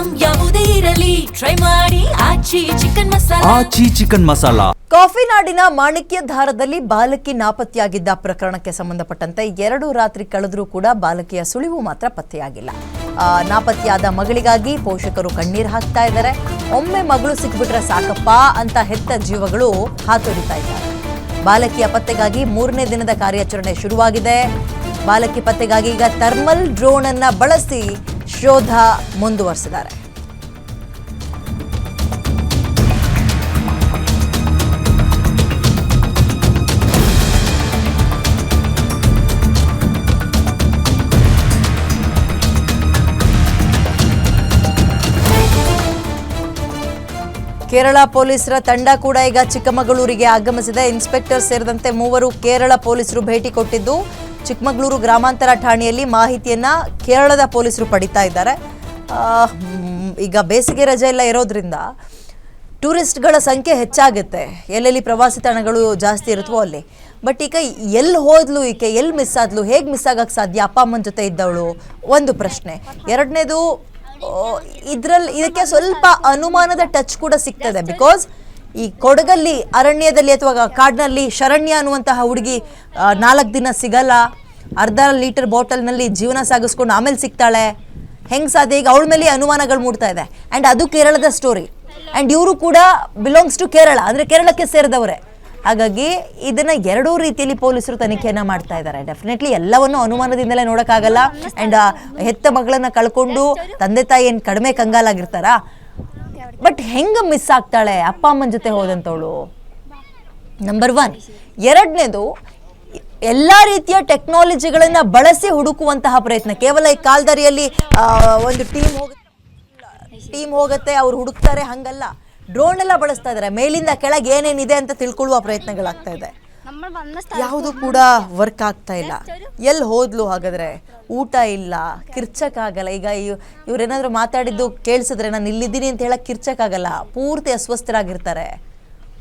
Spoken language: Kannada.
ಐಟಂ ಯಾವುದೇ ಇರಲಿ ಟ್ರೈ ಮಾಡಿ ಆಚಿ ಚಿಕನ್ ಮಸಾಲಾ. ಕಾಫಿ ನಾಡಿನ ಮಾಣಿಕ್ಯಧಾರದಲ್ಲಿ ಬಾಲಕಿ ನಾಪತ್ತೆಯಾಗಿದ್ದ ಪ್ರಕರಣಕ್ಕೆ ಸಂಬಂಧಪಟ್ಟಂತೆ 2 ರಾತ್ರಿ ಕಳೆದರೂ ಕೂಡ ಬಾಲಕಿಯ ಸುಳಿವು ಮಾತ್ರ ಪತ್ತೆಯಾಗಿಲ್ಲ. ನಾಪತ್ತೆಯಾದ ಮಗಳಿಗಾಗಿ ಪೋಷಕರು ಕಣ್ಣೀರು ಹಾಕ್ತಾ ಇದ್ದಾರೆ. ಒಮ್ಮೆ ಮಗಳು ಸಿಕ್ಬಿಟ್ರೆ ಸಾಕಪ್ಪ ಅಂತ ಹೆತ್ತ ಜೀವಗಳು ಹಾತೊರಿತಾ ಇದ್ದಾರೆ. ಬಾಲಕಿಯ ಪತ್ತೆಗಾಗಿ 3ನೇ ದಿನದ ಕಾರ್ಯಾಚರಣೆ ಶುರುವಾಗಿದೆ. ಬಾಲಕಿ ಪತ್ತೆಗಾಗಿ ಈಗ ಥರ್ಮಲ್ ಡ್ರೋನ್ ಅನ್ನ ಬಳಸಿ ಶೋಧ ಮುಂದುವರೆಸಿದ್ದಾರೆ. ಕೇರಳ ಪೊಲೀಸರ ತಂಡ ಕೂಡ ಈಗ ಚಿಕ್ಕಮಗಳೂರಿಗೆ ಆಗಮಿಸಿದೆ. ಇನ್ಸ್ಪೆಕ್ಟರ್ ಸೇರಿದಂತೆ 3 ಕೇರಳ ಪೊಲೀಸರು ಭೇಟಿ ಕೊಟ್ಟಿದ್ದು ಚಿಕ್ಕಮಗಳೂರು ಗ್ರಾಮಾಂತರ ಠಾಣೆಯಲ್ಲಿ ಮಾಹಿತಿಯನ್ನ ಕೇರಳದ ಪೊಲೀಸರು ಪಡಿತಾ ಇದ್ದಾರೆ. ಈಗ ಬೇಸಿಗೆ ರಜೆ ಎಲ್ಲ ಇರೋದ್ರಿಂದ ಟೂರಿಸ್ಟ್ಗಳ ಸಂಖ್ಯೆ ಹೆಚ್ಚಾಗುತ್ತೆ. ಎಲ್ಲೆಲ್ಲಿ ಪ್ರವಾಸಿ ತಾಣಗಳು ಜಾಸ್ತಿ ಇರುತ್ತವೋ ಅಲ್ಲಿ. ಬಟ್ ಈಗ ಎಲ್ಲಿ ಹೋದ್ಲು ಈಕೆ, ಎಲ್ಲಿ ಮಿಸ್ ಆದ್ಲು, ಹೇಗೆ ಮಿಸ್ ಆಗಕ್ಕೆ ಸಾಧ್ಯ? ಅಪ್ಪ ಅಮ್ಮನ ಜೊತೆ ಇದ್ದವಳು ಒಂದು ಪ್ರಶ್ನೆ. ಎರಡನೇದು, ಇದಕ್ಕೆ ಸ್ವಲ್ಪ ಅನುಮಾನದ ಟಚ್ ಕೂಡ ಸಿಗ್ತದೆ. ಬಿಕಾಸ್ ಈ ಕೊಡಗಲ್ಲಿ ಅರಣ್ಯದಲ್ಲಿ ಅಥವಾ ಕಾಡಿನಲ್ಲಿ ಶರಣ್ಯ ಅನ್ನುವಂತಹ ಹುಡುಗಿ 4 ದಿನ ಸಿಗಲ್ಲ, ಅರ್ಧ ಲೀಟರ್ ಬಾಟಲ್ನಲ್ಲಿ ಜೀವನ ಸಾಗಿಸ್ಕೊಂಡು ಆಮೇಲೆ ಸಿಗ್ತಾಳೆ, ಹೆಂಗೆ ಸಾಧ್ಯ? ಈಗ ಅವಳ ಮೇಲೆ ಅನುಮಾನಗಳು ಮೂಡ್ತಾ ಇದೆ. ಆ್ಯಂಡ್ ಅದು ಕೇರಳದ ಸ್ಟೋರಿ. ಆ್ಯಂಡ್ ಇವರು ಕೂಡ ಬಿಲಾಂಗ್ಸ್ ಟು ಕೇರಳ, ಅಂದರೆ ಕೇರಳಕ್ಕೆ ಸೇರಿದವರೇ. ಹಾಗಾಗಿ ಇದನ್ನ 2 ರೀತಿಯಲ್ಲಿ ಪೊಲೀಸರು ತನಿಖೆಯನ್ನ ಮಾಡ್ತಾ ಇದ್ದಾರೆ. ಡೆಫಿನೆಟ್ಲಿ ಎಲ್ಲವನ್ನು ಅನುಮಾನದಿಂದಲೇ ನೋಡೋಕ್ಕಾಗಲ್ಲ. ಆ್ಯಂಡ್ ಹೆತ್ತ ಮಗಳನ್ನ ಕಳ್ಕೊಂಡು ತಂದೆ ತಾಯಿ ಏನು ಕಡಿಮೆ ಕಂಗಾಲಾಗಿರ್ತಾರಾ? ಬಟ್ ಹೆಂಗೆ ಮಿಸ್ ಆಗ್ತಾಳೆ ಅಪ್ಪ ಅಮ್ಮನ ಜೊತೆ ಹೋದಂಥವಳು? ನಂಬರ್ 1. ಎರಡನೇದು, ಎಲ್ಲ ರೀತಿಯ ಟೆಕ್ನಾಲಜಿಗಳನ್ನ ಬಳಸಿ ಹುಡುಕುವಂತಹ ಪ್ರಯತ್ನ. ಕೇವಲ ಈ ಕಾಲ್ದಾರಿಯಲ್ಲಿ ಒಂದು ಟೀಮ್ ಹೋಗುತ್ತೆ, ಅವ್ರು ಹುಡುಕ್ತಾರೆ, ಹಂಗಲ್ಲ. ಡ್ರೋನ್ ಎಲ್ಲ ಬಳಸ್ತಾ ಇದ್ದಾರೆ. ಮೇಲಿಂದ ಕೆಳಗೆ ಏನೇನಿದೆ ಅಂತ ತಿಳ್ಕೊಳ್ಳುವ ಪ್ರಯತ್ನಗಳಾಗ್ತಾ ಇದೆ. ಯಾವುದು ಕೂಡ ವರ್ಕ್ ಆಗ್ತಾ ಇಲ್ಲ. ಎಲ್ಲಿ ಹೋದ್ಲು ಹಾಗಾದ್ರೆ? ಊಟ ಇಲ್ಲ, ಕಿರ್ಚಕ್ಕಾಗಲ್ಲ. ಈಗ ಇವ್ರೇನಾದ್ರು ಮಾತಾಡಿದ್ದು ಕೇಳಿಸಿದ್ರೆ ನಾನು ಇಲ್ಲಿದ್ದೀನಿ ಅಂತ ಹೇಳಕ್ ಕಿರ್ಚಕ್ಕಾಗಲ್ಲ. ಪೂರ್ತಿ ಅಸ್ವಸ್ಥರಾಗಿರ್ತಾರೆ.